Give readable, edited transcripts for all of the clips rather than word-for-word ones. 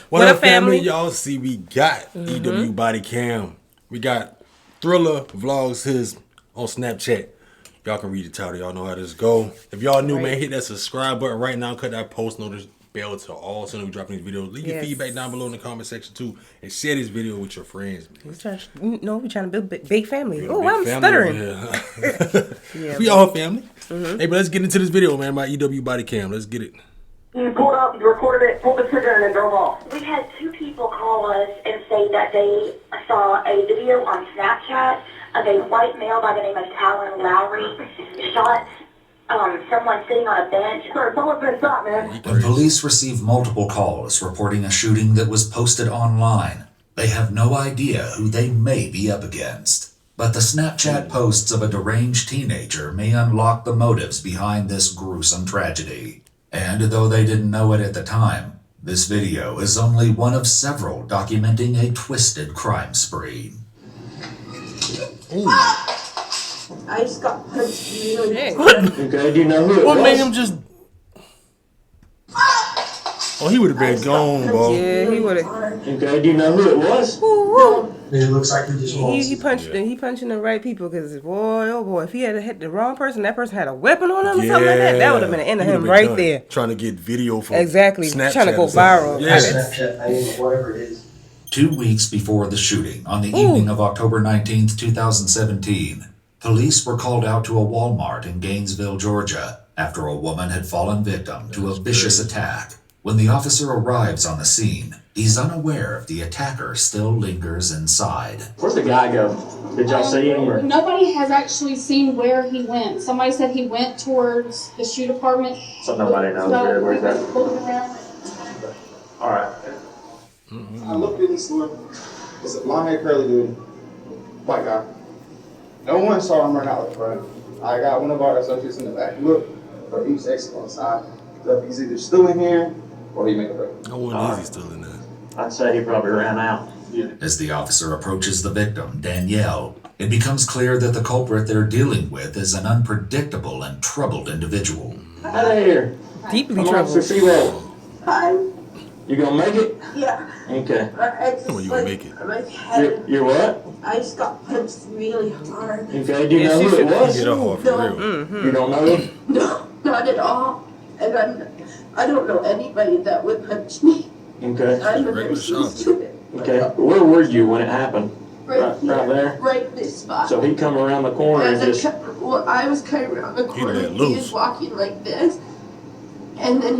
What up, family? Y'all see we got EWU Bodycam. We got Thriller Vlogs his on Snapchat. Y'all can read the title. Y'all know how this go. If y'all new, man, hit that subscribe button right now. Cut that post notice bell to all. So we dropping these videos. Leave your feedback down below in the comment section too, and share this video with your friends. We're trying to build a big family. Oh, I'm stuttering. We all family. Hey, but let's get into this video, man. About EWU Bodycam. Let's get it. You pulled up, you recorded it, pulled the trigger, and then drove off. We had 2 people call us and say that they saw a video on Snapchat of a white male by the name of Talon Lowry shot someone sitting on a bench. Sir, someone's been shot, man. When police receive multiple calls reporting a shooting that was posted online, they have no idea who they may be up against. But the Snapchat posts of a deranged teenager may unlock the motives behind this gruesome tragedy. And though they didn't know it at the time, this video is only one of several documenting a twisted crime spree. Ooh. I just got punched really hard. What? Okay, do you know who it was? What made him just... Oh, he would have been gone, bro. Yeah, he would have. Okay, do you know who it was? It looks like he just lost. He punching the right people because boy, oh boy, if he had hit the wrong person, that person had a weapon on him or something like that, that would have been the end of him right there. Trying to get video for Snapchat, trying to go viral. Yeah. Snapchat, whatever it is. 2 weeks before the shooting, on the evening of October 19th, 2017, police were called out to a Walmart in Gainesville, Georgia, after a woman had fallen victim to a vicious attack. When the officer arrives on the scene, he's unaware if the attacker still lingers inside. Where's the guy go? Did y'all see him? Or? Nobody has actually seen where he went. Somebody said he went towards the shoe department. So nobody knows where's that? All right. I looked in the store. It's a blonde-haired curly dude, white guy. No one saw him run out the front. I got one of our associates in the back. Look for each exit on the side. So if he's either still in here or he make a break. No one is he still in there. I'd say he probably ran out. As the officer approaches the victim, Danielle, it becomes clear that the culprit they're dealing with is an unpredictable and troubled individual. Hi there. Deeply I'm troubled. Officer CeeLo. Hi. You gonna make it? Yeah. Okay. Come on, you gonna make it. My head. You're what? I just got punched really hard. Okay, do you know who it was? Get off for real. You don't know him? No, not at all. And I don't know anybody that would punch me. Okay. I'm a Regular nursing shot. student. Okay. Where were you when it happened? Right there? Right this spot. So he come around the corner and just... I was kind of around the corner. let He loose. was walking like this. And then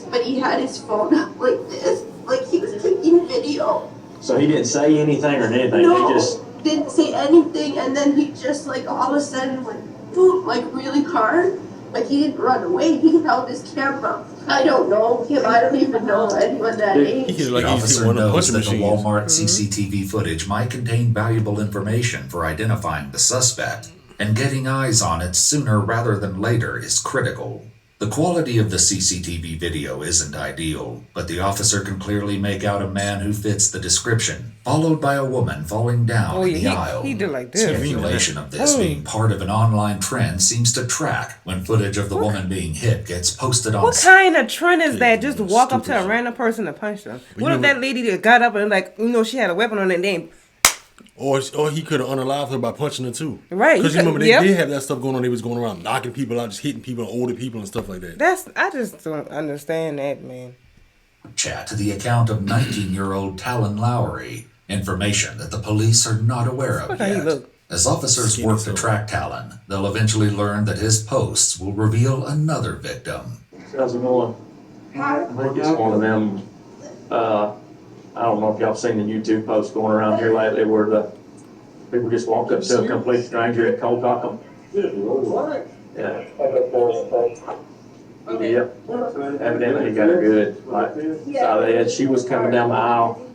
but he had his phone up like this. Like he was taking video. So he didn't say anything or anything? No, He just... didn't say anything. And then he just like all of a sudden went boom, like really hard. Like he didn't run away. He held his camera. I don't know him. I don't even know anyone that age. The officer knows that the Walmart CCTV footage might contain valuable information for identifying the suspect, and getting eyes on it sooner rather than later is critical. The quality of the CCTV video isn't ideal, but the officer can clearly make out a man who fits the description, followed by a woman falling down in the aisle. He did like this. Speculation of this being part of an online trend seems to track when footage of the woman being hit gets posted on. What kind of trend is that? Just to walk up to a random person and punch them? What if that lady that got up and like, she had a weapon on and then... Or he could have unalived her by punching her too. Right. Because you remember they did have that stuff going on. They was going around knocking people out, just hitting people, older people and stuff like that. I just don't understand that, man. Chat to the account of 19-year-old Talon Lowry. Information that the police are not aware of yet. As officers work to track Talon, they'll eventually learn that his posts will reveal another victim. How's it going? I think it's one of them, I don't know if y'all seen the YouTube posts going around here lately where the people just walk up to a complete stranger and cold cock them. Yeah. Yep. Evidently he got her good. Like, she was coming down the aisle.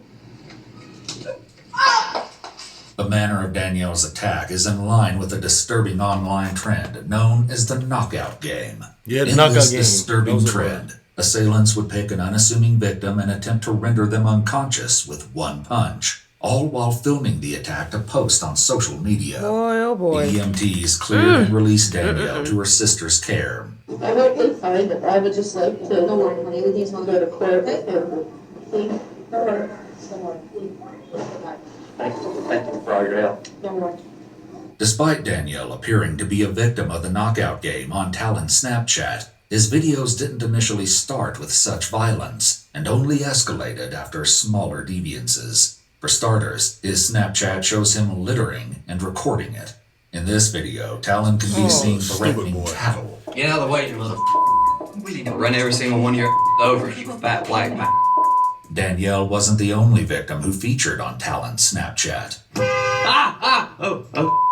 The manner of Danielle's attack is in line with a disturbing online trend known as the knockout game. Yeah, the in knockout this game. disturbing trend, assailants would pick an unassuming victim and attempt to render them unconscious with one punch, all while filming the attack to post on social media. Boy, oh boy. The EMTs cleared and released Danielle to her sister's care. I hope they find it. I would just like to go to court and Thank you for all your help. Despite Danielle appearing to be a victim of the knockout game on Talon's Snapchat, his videos didn't initially start with such violence and only escalated after smaller deviances. For starters, his Snapchat shows him littering and recording it. In this video, Talon can be seen threatening cattle. Get out of the way, you mother. We need to run every single one of your over, you fat black man. Danielle wasn't the only victim who featured on Talon's Snapchat.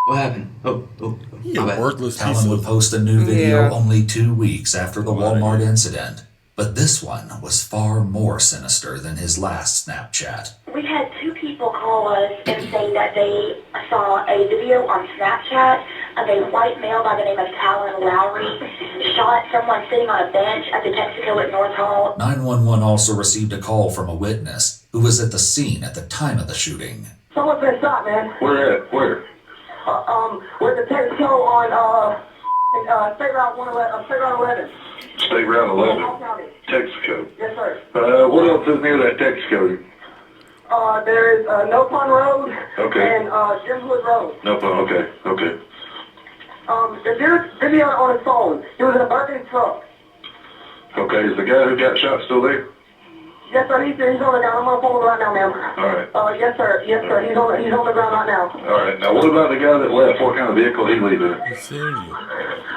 What happened? Worthless Talon would post a new video only 2 weeks after the Walmart incident. But this one was far more sinister than his last Snapchat. We had 2 people call us and say that they saw a video on Snapchat of a white male by the name of Talon Lowry shot someone sitting on a bench at the Texaco at North Hall. 911 also received a call from a witness who was at the scene at the time of the shooting. Someone's been shot, man. Where at? Where? We're at the Texaco on State Route 11. State Route 11. Texaco. Yes, sir. What else is near that Texaco? There is No Pun Road. Okay. And Jim Hood Road. No pun. Okay. The dude's video on his phone. He was in a burning truck. Okay. Is the guy who got shot still there? Yes, sir. He's on the ground. I'm on the phone right now, ma'am. All right. Yes, sir. He's on the ground right now. All right. Now, what about the guy that left? What kind of vehicle he leaving?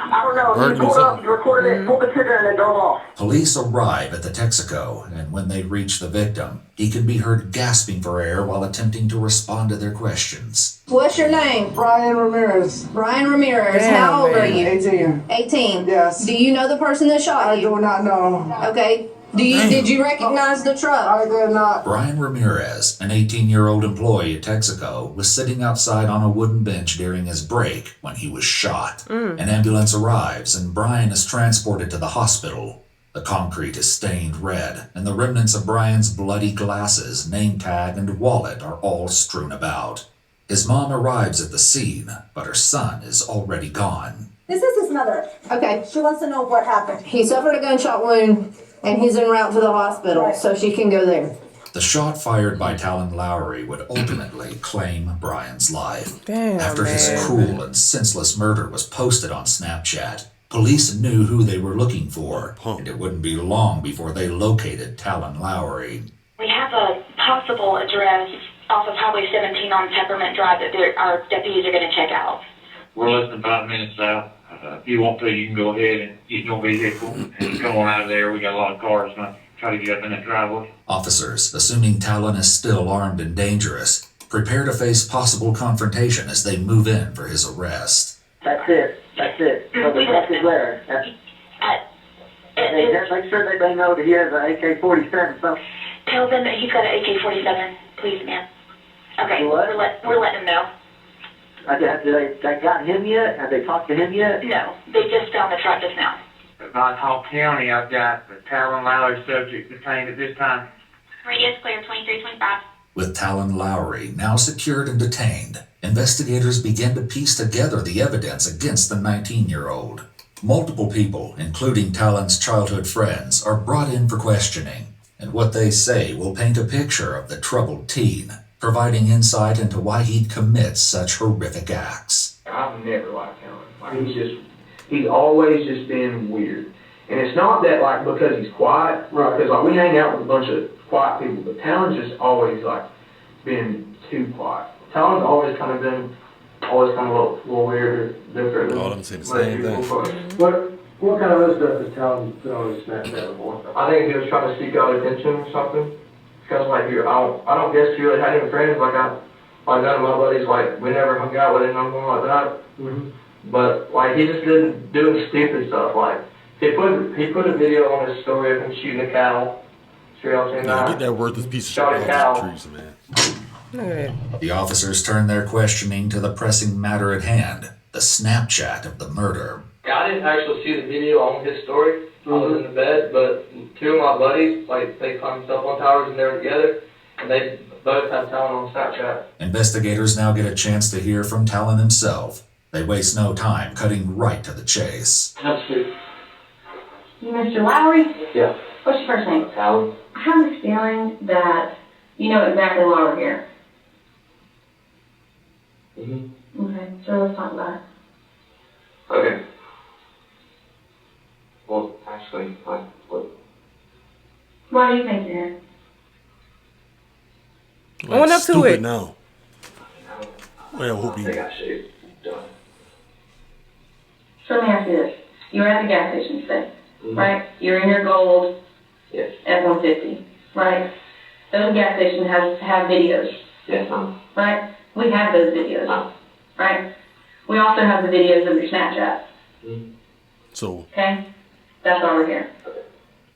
I don't know. He recorded it, pulled the trigger, and then drove off. Police arrive at the Texaco, and when they reach the victim, he can be heard gasping for air while attempting to respond to their questions. What's your name? Brian Ramirez. Brian Ramirez. Damn, How old are man. you? 18. 18. Yes. Do you know the person that shot I you? do not know. Okay. Did you recognize the truck? I did not. Brian Ramirez, an 18-year-old employee at Texaco, was sitting outside on a wooden bench during his break when he was shot. An ambulance arrives, and Brian is transported to the hospital. The concrete is stained red, and the remnants of Brian's bloody glasses, name tag, and wallet are all strewn about. His mom arrives at the scene, but her son is already gone. This is his mother. Okay. She wants to know what happened. He suffered a gunshot wound, and he's en route to the hospital, so she can go there. The shot fired by Talon Lowry would ultimately claim Brian's life. Damn, After man. his cruel and senseless murder was posted on Snapchat, police knew who they were looking for, and it wouldn't be long before they located Talon Lowry. We have a possible address off of Highway 17 on Peppermint Drive that our deputies are going to check out. We're less than 5 minutes out. If you want to, you can go ahead and get your vehicle and come on out of there. We got a lot of cars, and I try to get up in that driveway. Officers, assuming Talon is still armed and dangerous, prepare to face possible confrontation as they move in for his arrest. That's it. So the truck is there. Make sure that they know that he has an AK-47. So. Tell them that he's got an AK-47, please, ma'am. Okay, What? we're letting them know. Have they gotten him yet? Have they talked to him yet? No, they just found the truck just now. About Hall County, I've got the Talon Lowry subject detained at this time. Radius clear 2325. With Talon Lowry now secured and detained, investigators begin to piece together the evidence against the 19-year-old. Multiple people, including Talon's childhood friends, are brought in for questioning, and what they say will paint a picture of the troubled teen, providing insight into why he'd commit such horrific acts. I've never liked Talon. He's always just been weird. And it's not that, because he's quiet, because, we hang out with a bunch of quiet people, but Talon's just always, been too quiet. Talon's always kind of a little weird, different. All of them say the same thing. What kind of other stuff is Talon put on his Snapchat before? I think he was trying to seek out attention or something. Because, I don't guess he really had any friends. None of my buddies, we never hung out with anyone like that. Mm-hmm. But, he just didn't do any stupid stuff. He put a video on his story of him shooting a cow. Sure y'all seen that? Get that worthless piece of Shot a shit cow. off the trees, man. Look at that. The officers turn their questioning to the pressing matter at hand, the Snapchat of the murder. Yeah, I didn't actually see the video on his story. I was in the bed, but 2 of my buddies, they climbed cell phone towers and they were together, and they both had Talon on Snapchat. Investigators now get a chance to hear from Talon himself. They waste no time, cutting right to the chase. Absolutely. You Mr. Lowry? Yeah. What's your first name? Talon. I have a feeling that You know exactly why we're here. Mm-hmm. Okay, so let's talk about it. Okay. Well, actually, what? Why do you think you're here? Own up to it. Now. Well, hope you. I should done. So let me ask you this. You were at the gas station today, Mm-hmm. right? You're in your gold Yes. F-150, right? Those gas stations have videos, Yes, ma'am. right? We have those videos, Ma'am. right? We also have the videos of your Snapchat, Mm-hmm. So, okay? That's why we're here.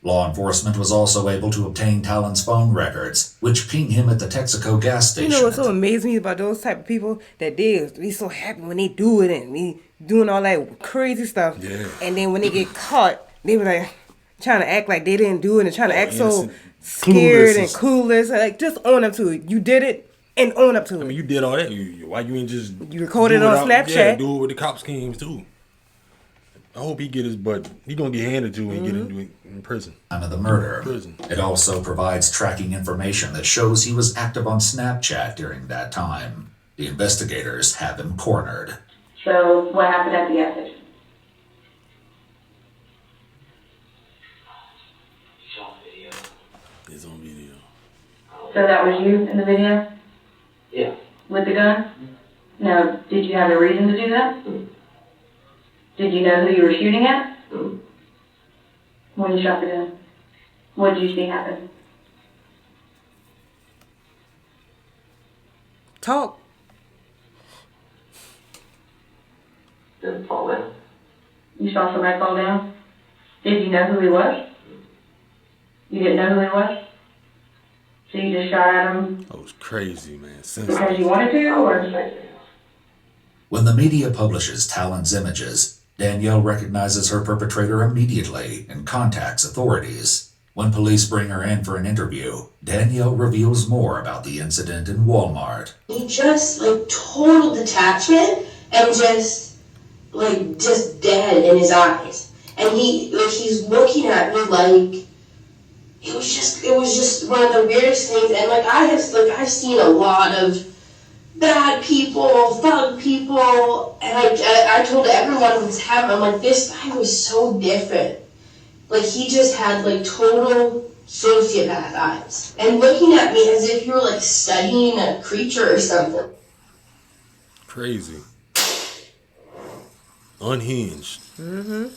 Law enforcement was also able to obtain Talon's phone records, which ping him at the Texaco gas You station. know what's so amazing about those type of people? That they be so happy when they do it and be doing all that crazy stuff. Yeah. And then when they get caught, they be like trying to act like they didn't do it and trying to act so innocent, scared clueless and clueless. Like, just own up to it. You did it and own up to it. I mean, you did all that. Why you ain't just You recorded do it on out- Snapchat. Yeah, do it with the cops schemes too. I hope he get his butt. He gonna get handed to when he get in prison. Time of the murder. Prison. It also provides tracking information that shows he was active on Snapchat during that time. The investigators have him cornered. So what happened at the gas station? It's on video. So that was you in the video Yeah. with the gun? Now, did you have a reason to do that? Did you know who you were shooting at? When you shot the gun? What did you see happen? Talk. Didn't fall down. You saw somebody fall down? Did you know who he was? You didn't know who he was? So you just shot at him That was crazy, man. because you wanted to, or? When the media publishes Talon's images, Danielle recognizes her perpetrator immediately and contacts authorities. When police bring her in for an interview, Danielle reveals more about the incident in Walmart. He just, like, total detachment and just dead in his eyes. And he's looking at me like, it was just one of the weirdest things. And, I've seen a lot of bad people, thug people, and I told everyone who was happening, I'm like, this guy was so different. Like, he just had, total sociopath eyes. And looking at me as if you were, studying a creature or something. Crazy. Unhinged. Mm-hmm.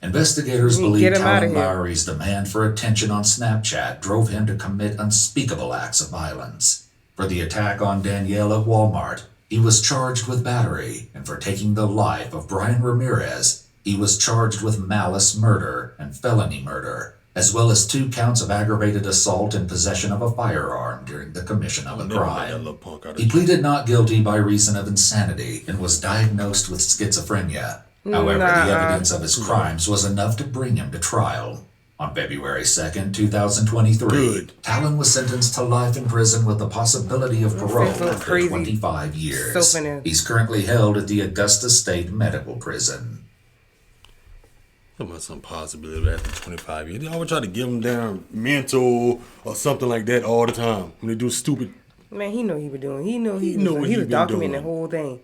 Investigators believe Get him outta Talon here. Lowry's demand for attention on Snapchat drove him to commit unspeakable acts of violence. For the attack on Danielle at Walmart, he was charged with battery, and for taking the life of Brian Ramirez, he was charged with malice murder and felony murder, as well as 2 counts of aggravated assault and possession of a firearm during the commission of a crime. He pleaded not guilty by reason of insanity and was diagnosed with schizophrenia. However, the evidence of his crimes was enough to bring him to trial. On February 2nd, 2023, Talon was sentenced to life in prison with the possibility of parole after 25 years. He's currently held at the Augusta State Medical Prison. Talking about some possibility after 25 years. They always try to give them down mental or something like that all the time when they do stupid. Man, he know what he was doing. He know He was been documenting doing. the whole thing.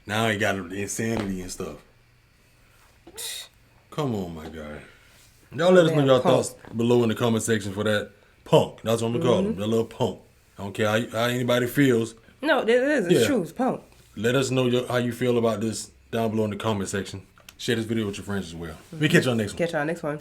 Now he got insanity and stuff. Come on, my guy. Y'all let us know your thoughts below in the comment section for that punk. That's what I'm going to call him. That little punk. I don't care how anybody feels. No, it is. It's true. It's punk. Let us know how you feel about this down below in the comment section. Share this video with your friends as well. We catch y'all next one. Catch y'all next one.